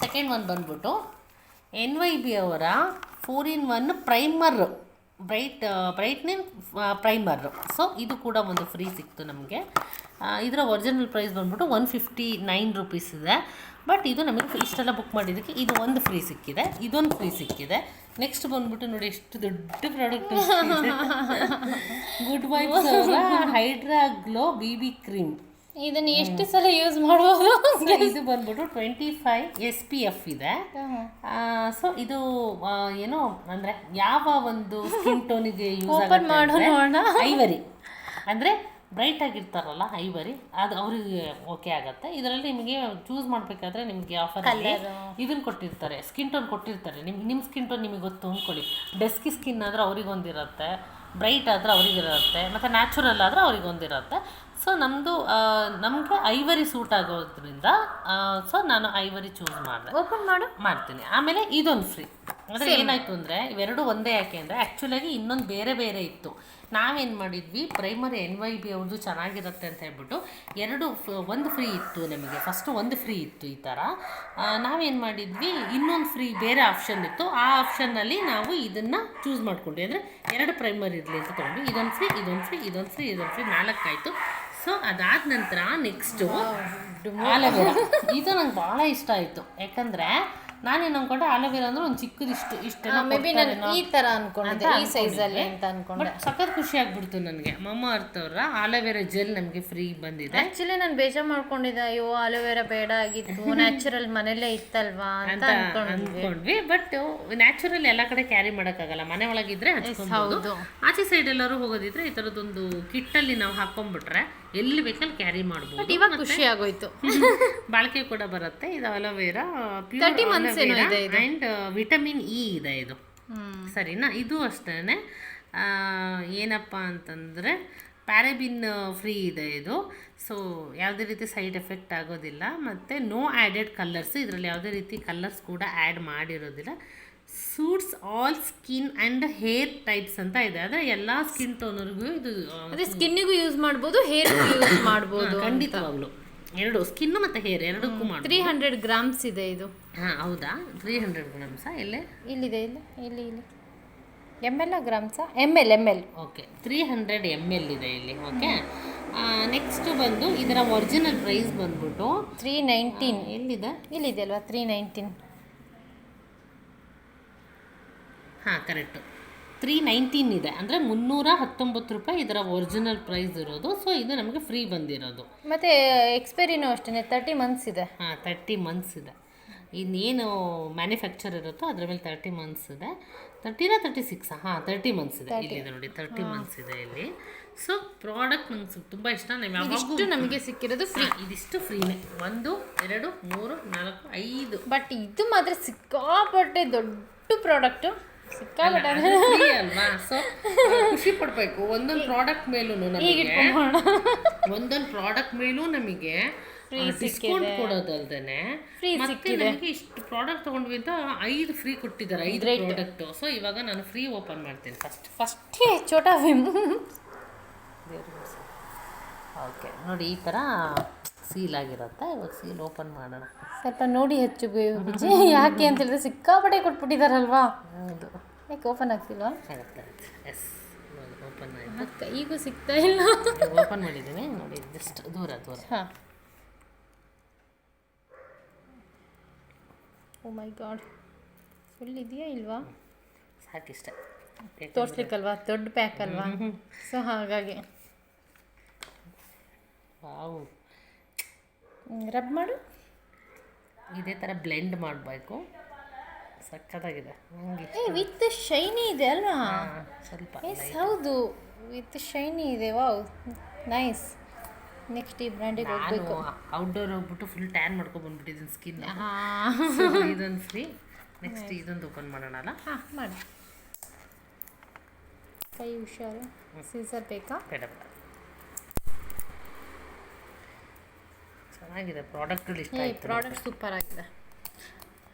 [SPEAKER 2] ಸೆಕೆಂಡ್ ಒನ್ ಬಂದ್ಬಿಟ್ಟು NYB ಅವರ 4-in-1 primer, brightening primer. So ಇದು ಕೂಡ ಒಂದು ಫ್ರೀ ಸಿಕ್ತು ನಮಗೆ. ಇದರ ಒರಿಜಿನಲ್ ಪ್ರೈಸ್ ಬಂದ್ಬಿಟ್ಟು 159 rupees ಇದೆ. ಬಟ್ ಇದು ನಮಗೆ ಇಷ್ಟೆಲ್ಲ ಬುಕ್ ಮಾಡಿದ್ದಕ್ಕೆ ಇದು ಒಂದು ಫ್ರೀ ಸಿಕ್ಕಿದೆ, ಇದೊಂದು ಫ್ರೀ ಸಿಕ್ಕಿದೆ. ನೆಕ್ಸ್ಟ್ ಬಂದ್ಬಿಟ್ಟು ನೋಡಿ ಎಷ್ಟು ದೊಡ್ಡ ಪ್ರಾಡಕ್ಟ್. ಗುಡ್ ವೈಬ್ಸ್ ಅವರ ಹೈಡ್ರಾ ಗ್ಲೋ BB ಕ್ರೀಮ್.
[SPEAKER 1] ಇದನ್ನು ಎಷ್ಟು ಸಲ ಯೂಸ್ ಮಾಡ್ಬೋದು?
[SPEAKER 2] ಇದು ಬಂದ್ಬಿಟ್ಟು 25 SPF ಇದೆ. ಸೊ ಇದು ಏನು ಅಂದರೆ ಯಾವ ಒಂದು ಸ್ಕಿನ್ ಟೋನಿಗೆ ಯೂಸ್ ಆಗುತ್ತೆ, ಐವರಿ ಅಂದರೆ ಬ್ರೈಟ್ ಆಗಿರ್ತಾರಲ್ಲ ಐವರಿ, ಅದು ಅವರಿಗೆ ಓಕೆ ಆಗುತ್ತೆ. ಇದರಲ್ಲಿ ನಿಮಗೆ ಚೂಸ್ ಮಾಡಬೇಕಾದ್ರೆ ನಿಮಗೆ ಆಫರಲ್ಲಿ ಇದನ್ನು ಕೊಟ್ಟಿರ್ತಾರೆ, ಸ್ಕಿನ್ ಟೋನ್ ಕೊಟ್ಟಿರ್ತಾರೆ. ನಿಮ್ಮ ಸ್ಕಿನ್ ಟೋನ್ ನಿಮಗೆ ಗೊತ್ತು ಅಂದ್ಕೊಳ್ಳಿ. ಡಸ್ಕಿ ಸ್ಕಿನ್ ಆದರೆ ಅವ್ರಿಗೊಂದಿರುತ್ತೆ, ಬ್ರೈಟ್ ಆದರೆ ಅವ್ರಿಗಿರುತ್ತೆ, ಮತ್ತು ನ್ಯಾಚುರಲ್ ಆದರೆ ಅವ್ರಿಗೊಂದಿರುತ್ತೆ. ಸೊ ನಮಗೆ ಐವರಿ ಸೂಟ್ ಆಗೋದ್ರಿಂದ ಸೊ ನಾನು ಐವರಿ ಚೂಸ್ ಮಾಡಿದೆ.
[SPEAKER 1] ಓಪನ್
[SPEAKER 2] ಮಾಡ್ತೀನಿ. ಆಮೇಲೆ ಇದೊಂದು ಫ್ರೀ. ಅಂದರೆ ಏನಾಯಿತು ಅಂದರೆ ಇವೆರಡು ಒಂದೇ. ಯಾಕೆ ಅಂದರೆ ಆ್ಯಕ್ಚುಲಾಗಿ ಇನ್ನೊಂದು ಬೇರೆ ಬೇರೆ ಇತ್ತು. ನಾವೇನು ಮಾಡಿದ್ವಿ, ಪ್ರೈಮರಿ NYB ಅವ್ರದ್ದು ಚೆನ್ನಾಗಿರುತ್ತೆ ಅಂತ ಹೇಳ್ಬಿಟ್ಟು ಒಂದು ಫ್ರೀ ಇತ್ತು ನಮಗೆ. ಫಸ್ಟು ಒಂದು ಫ್ರೀ ಇತ್ತು ಈ ಥರ. ನಾವೇನು ಮಾಡಿದ್ವಿ, ಇನ್ನೊಂದು ಫ್ರೀ ಬೇರೆ ಆಪ್ಷನ್ ಇತ್ತು. ಆ ಆಪ್ಷನ್ನಲ್ಲಿ ನಾವು ಇದನ್ನು ಚೂಸ್ ಮಾಡ್ಕೊಂಡ್ವಿ. ಅಂದರೆ 2 ಪ್ರೈಮರ್ ಇರಲಿ ಅಂತ ತೊಗೊಂಡ್ವಿ. ಇದೊಂದು ಫ್ರೀ, ಇದೊಂದು ಫ್ರೀ, ಇದೊಂದು ಫ್ರೀ, ಇದೊಂದು ಫ್ರೀ, 4 ಆಯಿತು. ಸೊ ಅದಾದ ನಂತರ ನೆಕ್ಸ್ಟು ಆಲೋವೆರಾ. ಇದು ನಂಗೆ ಭಾಳ ಇಷ್ಟ ಆಯಿತು. ಯಾಕಂದರೆ ನಾನೇನು ಅಂದ್ಕೊಂಡೆ ಆಲೋವೆರಾ ಅಂದರೆ ಒಂದು ಚಿಕ್ಕದು ಇಷ್ಟೆಲ್ಲ
[SPEAKER 1] ಮೇ ಬಿ ನಾನು ಈ ಥರ ಅಂದ್ಕೊಂಡಿದ್ದೆ, ಈ ಸೈಜಲ್ಲಿ ಅಂತ ಅಂದ್ಕೊಂಡೆ.
[SPEAKER 2] ಬಟ್ ಸಖತ್ ಖುಷಿ ಆಗ್ಬಿಡ್ತು ನನಗೆ. ಮಮ್ಮ ಅರ್ಥ ಅವರ ಆಲೋವೆರಾ ಜೆಲ್ ನಮಗೆ ಫ್ರೀ ಬಂದಿದೆ.
[SPEAKER 1] ಆ್ಯಕ್ಚುಲಿ ನಾನು ಬೇಜಾರು ಮಾಡ್ಕೊಂಡಿದ್ದೆ, ಅಯ್ಯೋ ಆಲೋವೆರಾ ಬೇಡ ಆಗಿತ್ತು, ನ್ಯಾಚುರಲ್ ಮನೇಲೇ ಇತ್ತಲ್ವಾ ಅಂತ
[SPEAKER 2] ಅಂದ್ಕೊಂಡ್ವಿ. ಬಟ್ ನ್ಯಾಚುರಲ್ ಎಲ್ಲ ಕಡೆ ಕ್ಯಾರಿ ಮಾಡೋಕ್ಕಾಗಲ್ಲ, ಮನೆ ಒಳಗಿದ್ರೆ ಹಚ್ಕೊಬೋದು. ಆಚೆ ಸೈಡ್ ಎಲ್ಲರೂ ಹೋಗೋದಿದ್ರೆ ಈ ಥರದೊಂದು ಕಿಟ್ಟಲ್ಲಿ ನಾವು ಹಾಕೊಂಡ್ಬಿಟ್ರೆ ಎಲ್ಲಿ ಬೇಕಲ್ಲಿ ಕ್ಯಾರಿ ಮಾಡ್ಬೋದು.
[SPEAKER 1] ಇವಾಗ ಖುಷಿ ಆಗೋಯ್ತು.
[SPEAKER 2] ಬಾಳಿಕೆ ಕೂಡ ಬರುತ್ತೆ. ಇದು aloe vera pure and vitamin E ಇದೆ ಇದು, ಸರಿನಾ. ಇದು ಅಷ್ಟೇ ಏನಪ್ಪ ಅಂತಂದರೆ ಪ್ಯಾರಾಬಿನ್ ಫ್ರೀ ಇದೆ ಇದು. ಸೊ ಯಾವುದೇ ರೀತಿ ಸೈಡ್ ಎಫೆಕ್ಟ್ ಆಗೋದಿಲ್ಲ. ಮತ್ತು ನೋ ಆ್ಯಡೆಡ್ ಕಲರ್ಸ್, ಇದರಲ್ಲಿ ಯಾವುದೇ ರೀತಿ ಕಲರ್ಸ್ ಕೂಡ ಆ್ಯಡ್ ಮಾಡಿರೋದಿಲ್ಲ. Suits all skin and hair types ಅಂತ ಇದೆ. ಅಂದರೆ ಎಲ್ಲ ಸ್ಕಿನ್ ಟೋನರ್ಗೂ ಇದು,
[SPEAKER 1] ಅದೇ ಸ್ಕಿನ್ನಿಗೂ ಯೂಸ್ ಮಾಡ್ಬೋದು, ಹೇರ್ಗೂ ಯೂಸ್ ಮಾಡ್ಬೋದು.
[SPEAKER 2] ಖಂಡಿತವಾಗ್ಲು ಎರಡು ಸ್ಕಿನ್ನು ಮತ್ತು ಹೇರ್ ಎರಡಕ್ಕೂ ಮಾಡಿ.
[SPEAKER 1] 300 grams ಇದೆ ಇದು.
[SPEAKER 2] ಹಾಂ ಹೌದಾ, 300 grams ಎಲ್ಲೇ
[SPEAKER 1] ಇಲ್ಲಿದೆ, ಇಲ್ಲಿ ML ಗ್ರಾಮ್ಸಾ, ML.
[SPEAKER 2] ಓಕೆ, 300 ml ಇದೆ ಇಲ್ಲಿ. ಓಕೆ, ನೆಕ್ಸ್ಟ್ ಬಂದು ಇದರ ಒರಿಜಿನಲ್ ಪ್ರೈಸ್ ಬಂದ್ಬಿಟ್ಟು
[SPEAKER 1] 319.
[SPEAKER 2] ಎಲ್ಲಿದೆ,
[SPEAKER 1] ಇಲ್ಲಿದೆ ಅಲ್ವಾ, 319.
[SPEAKER 2] ಹಾಂ ಕರೆಕ್ಟು. 319 ಇದೆ, ಅಂದರೆ 319 ರೂಪಾಯಿ ಇದರ ಒರಿಜಿನಲ್ ಪ್ರೈಸ್ ಇರೋದು. ಸೊ ಇದು ನಮಗೆ ಫ್ರೀ ಬಂದಿರೋದು.
[SPEAKER 1] ಮತ್ತು ಎಕ್ಸ್ಪೈರಿನೂ ಅಷ್ಟೇ 30 ಮಂತ್ಸ್ ಇದೆ.
[SPEAKER 2] ಹಾಂ 30 ಮಂತ್ಸ್ ಇದೆ. ಇನ್ನೇನು ಮ್ಯಾನುಫ್ಯಾಕ್ಚರ್ ಇರುತ್ತೋ ಅದ್ರ ಮೇಲೆ 30 ಮಂತ್ಸ್ ಇದೆ. 30 36 ಹಾಂ 30 ಮಂತ್ಸ್ ಇದೆ. ಇಲ್ಲಿದೆ ನೋಡಿ 30 ಮಂತ್ಸ್ ಇದೆ ಇಲ್ಲಿ. ಸೊ ಪ್ರಾಡಕ್ಟ್ ನಂಗೆ ತುಂಬ ಇಷ್ಟ. ನಾವು ಯಾವಾಗಲೂ
[SPEAKER 1] ನಮಗೆ ಸಿಕ್ಕಿರೋದು ಫ್ರೀ.
[SPEAKER 2] ಇದಿಷ್ಟು ಫ್ರೀನೇ. 1 2 3 4 5.
[SPEAKER 1] ಬಟ್ ಇದು ಮಾತ್ರ ಸಿಕ್ಕಾಪಟ್ಟೆ ದೊಡ್ಡ ಪ್ರಾಡಕ್ಟು. ಸಿಕ್ಕಾಪಟ್ಟೆ
[SPEAKER 2] ಫ್ರೀ ಅಲ್ವಾ? ಸೊ ಖುಷಿ ಪಡಬೇಕು. ಒಂದೊಂದು ಪ್ರಾಡಕ್ಟ್ ಮೇಲೂ ನಮಗೆ ಡಿಸ್ಕೌಂಟ್ ಕೊಡೋದಲ್ದೇನೆ ಮತ್ತೆ ನಮಗೆ ಇಷ್ಟು ಪ್ರಾಡಕ್ಟ್ ತೊಗೊಂಡ್ವಿ ಅಂತ 5 ಫ್ರೀ ಕೊಟ್ಟಿದ್ದಾರೆ. 5 ಪ್ರಾಡಕ್ಟು. ಸೊ ಇವಾಗ ನಾನು ಫ್ರೀ ಓಪನ್ ಮಾಡ್ತೀನಿ.
[SPEAKER 1] ಫಸ್ಟೇ ಛೋಟಾ ಭೀಮ್.
[SPEAKER 2] ಓಕೆ ನೋಡಿ ಈ ಥರ ಸೀಲ್ ಆಗಿರುತ್ತೆ. ಇವಾಗ ಸೀಲ್ ಓಪನ್ ಮಾಡೋಣ.
[SPEAKER 1] ಸ್ವಲ್ಪ ನೋಡಿ ಹೆಚ್ಚು ವಿಜಯ್, ಯಾಕೆ ಅಂತ ಹೇಳಿದ್ರೆ ಸಿಕ್ಕಾಪಟ್ಟೆ ಕೊಟ್ಬಿಟ್ಟಿದಾರಲ್ವಾ.
[SPEAKER 2] ಹೌದು.
[SPEAKER 1] ಯಾಕೆ ಓಪನ್ ಆಗ್ತಿಲ್ವಾ?
[SPEAKER 2] ಎಸ್ ಓಪನ್ ಆಯಿತು.
[SPEAKER 1] ಈಗೂ ಸಿಗ್ತಾ ಇಲ್ಲ.
[SPEAKER 2] ಓಪನ್ ಮಾಡಿದ್ದೀನಿ ನೋಡಿ, ಜಸ್ಟ್ ದೂರ.
[SPEAKER 1] ಹಾಂ. ಓ ಮೈ ಗಾಡ್, ಫುಲ್ ಇದೆಯಾ ಇಲ್ವಾ?
[SPEAKER 2] ಸಾಕಿಷ್ಟ
[SPEAKER 1] ತೋರಿಸ್ಲಿಕ್ಕಲ್ವಾ, ದೊಡ್ಡ ಪ್ಯಾಕ್ ಅಲ್ವಾ. ಸೊ ಹಾಗಾಗಿ
[SPEAKER 2] ವಾವ್.
[SPEAKER 1] ರಬ್ ಮಾಡು.
[SPEAKER 2] ಇದೇ ಥರ ಬ್ಲೆಂಡ್ ಮಾಡಬೇಕು. ಸಕ್ಕತ್ತಾಗಿದೆ.
[SPEAKER 1] ವಿತ್ ಶೈನಿ ಇದೆ ಅಲ್ವಾ?
[SPEAKER 2] ಸ್ವಲ್ಪ
[SPEAKER 1] ಎಸ್ ಹೌದು, ವಿತ್ ಶೈನಿ ಇದೆ. Wow, nice. ನೆಕ್ಸ್ಟ್ ಈ ಬ್ರ್ಯಾಂಡಿಗೆ ಹೋಗ್ಬೇಕು.
[SPEAKER 2] ಔಟ್ಡೋರ್ ಹೋಗ್ಬಿಟ್ಟು ಫುಲ್ ಟ್ಯಾನ್ ಮಾಡ್ಕೊಂಡು ಬಂದ್ಬಿಟ್ಟಿದ್ದೀನಿ ಸ್ಕಿನ್. ಇದೊಂದು ಫ್ರೀ. ನೆಕ್ಸ್ಟ್ ಇದೊಂದು ಓಪನ್ ಮಾಡೋಣ ಅಲ್ಲ?
[SPEAKER 1] ಹಾಂ ಮಾಡಿ. ಕೈ ಹುಷಾರು. ಸೀಸರ್ ಬೇಕಾ?
[SPEAKER 2] ಬೇಡ. ಚೆನ್ನಾಗಿದೆ ಪ್ರಾಡಕ್ಟ್ಗಳು. ಇಷ್ಟ ಆಯಿತು.
[SPEAKER 1] ಪ್ರಾಡಕ್ಟ್ ಸೂಪರ್ ಆಗಿದೆ.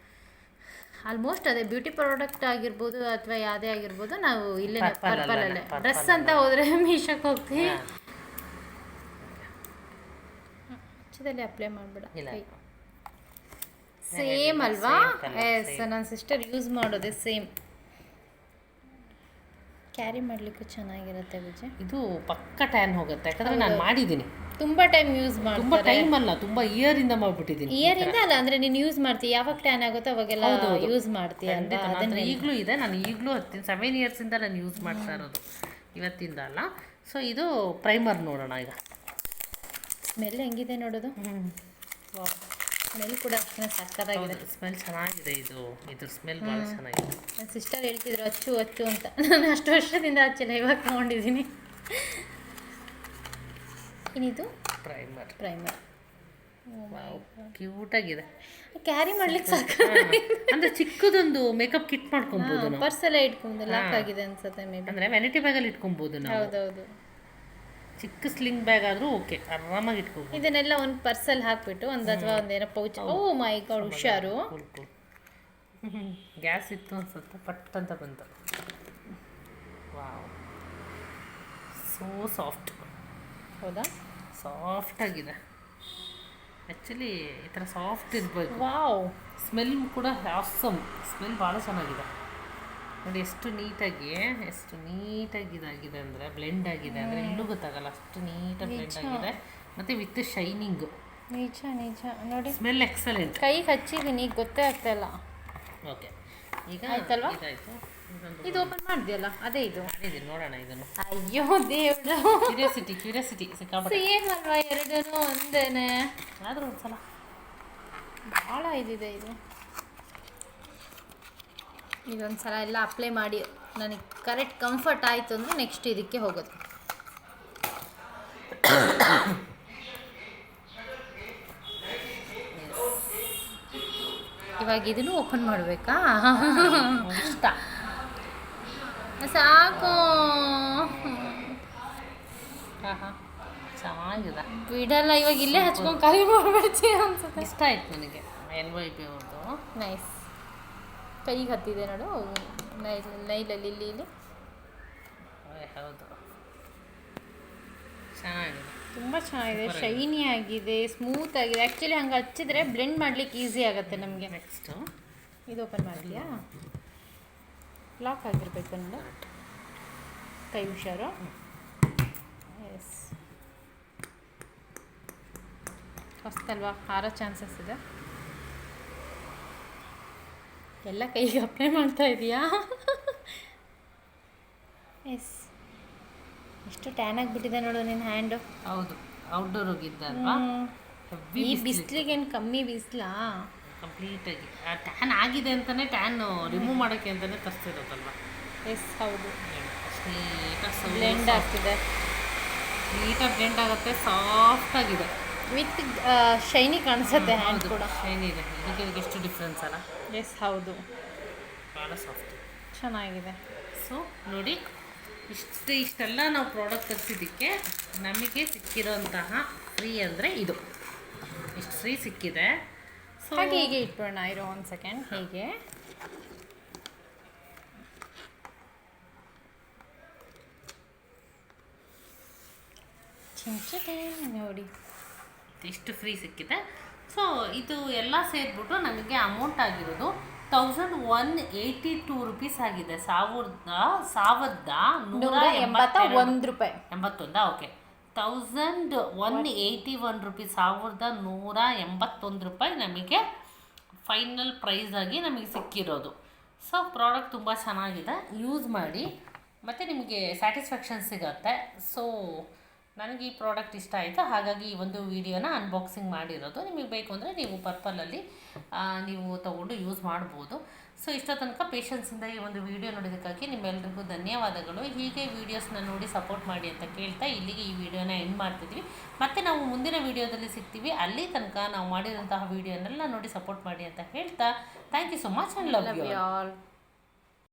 [SPEAKER 1] ಆಲ್ಮೋಸ್ಟ್ ಅದೇ ಬ್ಯೂಟಿ ಪ್ರಾಡಕ್ಟ್ ಆಗಿರ್ಬೋದು ಅಥವಾ ಯಾವುದೇ ಆಗಿರ್ಬೋದು, ನಾವು ಇಲ್ಲೇ ಪರ್ಪಲಲ್ಲೇ ಡ್ರೆಸ್ ಅಂತ ಹೋದರೆ ಮೀಶೋಕ್ಕೆ ಹೋಗ್ತೀವಿ. ಹಚ್ಚದಲ್ಲಿ ಅಪ್ಲೈ ಮಾಡಿಬಿಡ. ಸೇಮ್ ಅಲ್ವಾ? ಎಸ್, ನನ್ನ ಸಿಸ್ಟರ್ ಯೂಸ್ ಮಾಡೋದೇ ಸೇಮ್. ಕ್ಯಾರಿ ಮಾಡಲಿಕ್ಕೂ ಚೆನ್ನಾಗಿರುತ್ತೆ ವಿಜಯ್.
[SPEAKER 2] ಇದು ಪಕ್ಕ ಟ್ಯಾನ್ ಹೋಗುತ್ತೆ, ಯಾಕಂದರೆ ನಾನು ಮಾಡಿದ್ದೀನಿ.
[SPEAKER 1] ತುಂಬ ಟೈಮ್ ಯೂಸ್ ಮಾಡಿ, ತುಂಬ
[SPEAKER 2] ಟೈಮ್ ಅಲ್ಲ, ತುಂಬ ಇಯರಿಂದ ಮಾಡಿಬಿಟ್ಟಿದ್ದೀನಿ.
[SPEAKER 1] ಇಯರಿಂದ ಅಲ್ಲ, ಅಂದರೆ ನೀನು ಯೂಸ್ ಮಾಡ್ತೀಯ, ಯಾವಾಗ ಟ್ಯಾನ್ ಆಗುತ್ತೋ ಅವಾಗೆಲ್ಲ ಯೂಸ್ ಮಾಡ್ತೀಯ ಅಂತ.
[SPEAKER 2] ಅದನ್ನು ಈಗಲೂ ಇದೆ. ನಾನು ಈಗಲೂ 7 ಇಯರ್ಸಿಂದ ನಾನು ಯೂಸ್ ಮಾಡ್ತಾ ಇರೋದು, ಇವತ್ತಿಂದ ಅಲ್ಲ. ಸೊ ಇದು ಪ್ರೈಮರ್ ನೋಡೋಣ ಈಗ.
[SPEAKER 1] ಸ್ಮೆಲ್ ಹೆಂಗಿದೆ ನೋಡೋದು. ಸ್ಮೆಲ್ ಕೂಡ ಅಷ್ಟೇ ಸಕ್ಕತ್ತಾಗಿದೆ.
[SPEAKER 2] ಸ್ಮೆಲ್ ಚೆನ್ನಾಗಿದೆ. ಇದ್ರ ಸ್ಮೆಲ್ ಭಾಳ ಚೆನ್ನಾಗಿದೆ.
[SPEAKER 1] ನನ್ನ ಸಿಸ್ಟರ್ ಹೇಳ್ತಿದ್ರು ಅಚ್ಚು ಅಂತ. ನಾನು ಅಷ್ಟು ವರ್ಷದಿಂದ ಹಚ್ಚಿಲ್ಲ, ಇವಾಗ ತೊಗೊಂಡಿದ್ದೀನಿ. ಏನಿದು? ಪ್ರೈಮರ್.
[SPEAKER 2] ಕ್ಯೂಟಾಗಿದೆ.
[SPEAKER 1] ಕ್ಯಾರಿ ಮಾಡ್ಲಿಕ್ಕೆ ಸಾಕು.
[SPEAKER 2] ಅಂದರೆ ಚಿಕ್ಕದೊಂದು ಮೇಕಪ್ ಕಿಟ್ ಮಾಡ್ಕೊಬೋದು ನಾವು.
[SPEAKER 1] ಪರ್ಸಲ್ಲೇ ಇಟ್ಕೊಂಡು ಲಾಕ್ ಆಗಿದೆ ಅನ್ಸುತ್ತೆ ಮೇ ಬಿ.
[SPEAKER 2] ಅಂದರೆ ವ್ಯಾನಿಟಿ ಬ್ಯಾಗಲ್ಲಿ ಇಟ್ಕೊಬೋದು ನಾವು.
[SPEAKER 1] ಹೌದೌದು.
[SPEAKER 2] ಚಿಕ್ಕ ಸ್ಲಿಂಗ್ ಬ್ಯಾಗ್ ಆದರೂ ಓಕೆ, ಆರಾಮಾಗಿ ಇಟ್ಕೊಬೋದು.
[SPEAKER 1] ಇದನ್ನೆಲ್ಲ ಒಂದು ಪರ್ಸಲ್ಲಿ ಹಾಕ್ಬಿಟ್ಟು ಒಂದು ಅಥವಾ ಒಂದೇನೋ ಪೌಚ್. ಓ ಮೈ ಗಾಡ್, ಹುಷಾರು.
[SPEAKER 2] ಗ್ಯಾಸ್ ಇತ್ತು ಅನ್ಸುತ್ತೆ, ಪಟ್ ಅಂತ ಬಂತು. Wow, so soft.
[SPEAKER 1] ಹೌದಾ?
[SPEAKER 2] ಸಾಫ್ಟ್ ಆಗಿದೆ. ಆ್ಯಕ್ಚುಲಿ ಈ ಥರ ಸಾಫ್ಟ್ ಇರಬೇಕು.
[SPEAKER 1] ವಾವ್.
[SPEAKER 2] ಸ್ಮೆಲ್ ಕೂಡ ಆಸಮ್. ಸ್ಮೆಲ್ ಭಾಳ ಚೆನ್ನಾಗಿದೆ ನೋಡಿ. ಎಷ್ಟು ನೀಟಾಗಿ ಇದಾಗಿದೆ ಅಂದರೆ, ಬ್ಲೆಂಡ್ ಆಗಿದೆ ಅಂದರೆ ಇನ್ನೂ ಗೊತ್ತಾಗಲ್ಲ, ಅಷ್ಟು ನೀಟಾಗಿ ಬ್ಲೆಂಡ್ ಆಗಿದೆ. ಮತ್ತು ವಿತ್ ಶೈನಿಂಗು.
[SPEAKER 1] ನಿಜ ನೋಡಿ.
[SPEAKER 2] Smell excellent.
[SPEAKER 1] ಕೈಗೆ ಹಚ್ಚಿದ್ದೀನಿ, ಗೊತ್ತೇ ಆಗ್ತಾ ಇಲ್ಲ.
[SPEAKER 2] ಓಕೆ, ಈಗ
[SPEAKER 1] ಆಯ್ತಲ್ವಾ?
[SPEAKER 2] ಇದಾಯಿತು.
[SPEAKER 1] ಇದು ಓಪನ್ ಮಾಡಿದ್ಯಲ್ಲ, ಅದೇ ಇದು
[SPEAKER 2] ಮಾಡಿದ್ದೀನಿ, ನೋಡೋಣ ಇದನ್ನು.
[SPEAKER 1] ಅಯ್ಯೋ ದೇವ್ರು,
[SPEAKER 2] ಕ್ಯೂರಿಯಾಸಿಟಿ ಸಿಕ್ಕಾಪಟ್ಟೆ.
[SPEAKER 1] ಸೇಮ್ ಅಲ್ವಾ ಎರಡೂ ಒಂದೇನೆ,
[SPEAKER 2] ಆದರೂ ಒಂದ್ಸಲ
[SPEAKER 1] ಭಾಳ ಇದಿದೆ ಇದು. ಇದೊಂದ್ಸಲ ಎಲ್ಲ ಅಪ್ಲೈ ಮಾಡಿ ನನಗೆ ಕರೆಕ್ಟ್ ಕಂಫರ್ಟ್ ಆಯಿತು ಅಂದರೆ ನೆಕ್ಸ್ಟ್ ಇದಕ್ಕೆ ಹೋಗೋದು. ಇವಾಗ ಇದನ್ನು ಓಪನ್ ಮಾಡಬೇಕಾ?
[SPEAKER 2] ಇಷ್ಟ
[SPEAKER 1] ಸಾಕು.
[SPEAKER 2] ಚೆನ್ನಾಗಿದೆ.
[SPEAKER 1] ಬಿಡಲ್ಲ, ಇವಾಗ ಇಲ್ಲೇ ಹಚ್ಕೊಂಡು ಖಾಲಿ ಮಾಡ್ಬಿಡ್ತೀವಿ ಅನ್ಸುತ್ತೆ.
[SPEAKER 2] ಇಷ್ಟ ಆಯ್ತು ನನಗೆ. NYP ಅವ್ರದ್ದು
[SPEAKER 1] ನೈಸ್. ಕೈಗೆ ಹತ್ತಿದೆ ನೋಡು, ನೈಲಲ್ಲಿ ಇಲ್ಲಿ.
[SPEAKER 2] ಹೌದು, ಚೆನ್ನಾಗಿದೆ,
[SPEAKER 1] ತುಂಬ ಚೆನ್ನಾಗಿದೆ. ಶೈನಿ ಆಗಿದೆ, ಸ್ಮೂತ್ ಆಗಿದೆ. ಆ್ಯಕ್ಚುಲಿ ಹಂಗೆ ಹಚ್ಚಿದ್ರೆ ಬ್ಲೆಂಡ್ ಮಾಡ್ಲಿಕ್ಕೆ ಈಸಿ ಆಗುತ್ತೆ ನಮಗೆ.
[SPEAKER 2] ನೆಕ್ಸ್ಟು
[SPEAKER 1] ಇದು ಓಪನ್ ಮಾಡ್ತೀಯಾ? ಲಾಕ್ ಆಗಿರಬೇಕು ನೋಡು, ಕೈ ಹುಷಾರು. ಎಸ್, ಹೊಸ್ತಲ್ವಾ, ಹಾರೋ ಚಾನ್ಸಸ್ ಇದೆ. ಎಲ್ಲ ಕೈಗೆ ಅಪ್ಲೈ ಮಾಡ್ತಾ ಇದೀಯಾ? ಎಷ್ಟು ಟ್ಯಾನ್ ಆಗಿಬಿಟ್ಟಿದೆ ನೋಡು ನಿನ್ನ ಹ್ಯಾಂಡು.
[SPEAKER 2] ಹೌದು, ಔಟ್ಡೋರ್ ಹೋಗಿದ್ದೆ ಅಲ್ವಾ,
[SPEAKER 1] ಈ ಬಿಸಿಲಿಗೆ ಏನು ಕಮ್ಮಿ ಬಿಸಿಲಾ?
[SPEAKER 2] ಕಂಪ್ಲೀಟಾಗಿ ಟ್ಯಾನ್ ಆಗಿದೆ ಅಂತಲೇ ಟ್ಯಾನ್ ರಿಮೂವ್ ಮಾಡೋಕ್ಕೆ ಅಂತಲೇ ತರಿಸಿರೋದಲ್ವ.
[SPEAKER 1] ಎಸ್ ಹೌದು,
[SPEAKER 2] ನೀಟಾಗಿ
[SPEAKER 1] ಬ್ಲೆಂಡ್ ಆಗ್ತಿದೆ,
[SPEAKER 2] ನೀಟಾಗಿ ಬ್ಲೆಂಡ್ ಆಗುತ್ತೆ, ಸಾಫ್ಟಾಗಿದೆ,
[SPEAKER 1] ವಿತ್ ಶೈನಿ ಕಾಣಿಸುತ್ತೆ ಹ್ಯಾಂಡ್ ಕೂಡ.
[SPEAKER 2] ಶೈನ್ ಇದೆ, ಇದಕ್ಕೆ ಎಷ್ಟು ಡಿಫ್ರೆನ್ಸ್ ಅಲ್ಲ.
[SPEAKER 1] ಎಸ್ ಹೌದು,
[SPEAKER 2] ಭಾಳ ಸಾಫ್ಟ್,
[SPEAKER 1] ಚೆನ್ನಾಗಿದೆ.
[SPEAKER 2] ಸೊ ನೋಡಿ, ಇಷ್ಟೆಲ್ಲ ನಾವು ಪ್ರಾಡಕ್ಟ್ ತರಿಸಿದ್ದಕ್ಕೆ ನಮಗೆ ಸಿಕ್ಕಿರೋಂತಹ ಫ್ರೀ ಅಂದರೆ ಇದು, ಇಷ್ಟು ಫ್ರೀ ಸಿಕ್ಕಿದೆ. ಸೊ
[SPEAKER 1] ಹಾಗೆ ಹೀಗೆ ಇಟ್ಬಿಡೋಣ, ಇರೋ ಒಂದು ಸೆಕೆಂಡ್. ಹೀಗೆ ನೋಡಿ
[SPEAKER 2] ಇಷ್ಟು ಫ್ರೀ ಸಿಕ್ಕಿದೆ. ಸೊ ಇದು ಎಲ್ಲ ಸೇರಿಬಿಟ್ಟು ನಮಗೆ ಅಮೌಂಟ್ ಆಗಿರೋದು 1182 ರುಪೀಸ್ ಆಗಿದೆ.
[SPEAKER 1] 1181 ರೂಪಾಯಿ.
[SPEAKER 2] 81, ಓಕೆ. 1181 ರುಪೀಸ್, 1181 ರೂಪಾಯಿ ನಮಗೆ ಫೈನಲ್ ಪ್ರೈಸ್ ಆಗಿ ನಮಗೆ ಸಿಕ್ಕಿರೋದು. ಸೊ ಪ್ರಾಡಕ್ಟ್ ತುಂಬ ಚೆನ್ನಾಗಿದೆ, ಯೂಸ್ ಮಾಡಿ ಮತ್ತು ನಿಮಗೆ ಸ್ಯಾಟಿಸ್ಫ್ಯಾಕ್ಷನ್ ಸಿಗುತ್ತೆ. ಸೊ ನನಗೆ ಈ ಪ್ರಾಡಕ್ಟ್ ಇಷ್ಟ ಆಯಿತು, ಹಾಗಾಗಿ ಈ ಒಂದು ವಿಡಿಯೋನ ಅನ್ಬಾಕ್ಸಿಂಗ್ ಮಾಡಿರೋದು. ನಿಮಗೆ ಬೇಕು ಅಂದರೆ ನೀವು ಪರ್ಪಲಲ್ಲಿ ನೀವು ತೊಗೊಂಡು ಯೂಸ್ ಮಾಡ್ಬೋದು. ಸೊ ಇಷ್ಟೋ ತನಕ ಪೇಷನ್ಸಿಂದ ಈ ಒಂದು ವಿಡಿಯೋ ನೋಡೋದಕ್ಕಾಗಿ ನಿಮ್ಮೆಲ್ಲರಿಗೂ ಧನ್ಯವಾದಗಳು. ಹೀಗೆ ವೀಡಿಯೋಸ್ನ ನೋಡಿ ಸಪೋರ್ಟ್ ಮಾಡಿ ಅಂತ ಕೇಳ್ತಾ ಇಲ್ಲಿಗೆ ಈ ವಿಡಿಯೋನ ಎಂಡ್ ಮಾಡ್ತಿದ್ವಿ. ಮತ್ತು ನಾವು ಮುಂದಿನ ವಿಡಿಯೋದಲ್ಲಿ ಸಿಗ್ತೀವಿ. ಅಲ್ಲಿ ತನಕ ನಾವು ಮಾಡಿರೋಂತಹ ವಿಡಿಯೋನೆಲ್ಲ ನೋಡಿ ಸಪೋರ್ಟ್ ಮಾಡಿ ಅಂತ ಹೇಳ್ತಾ thank you so much and love you all.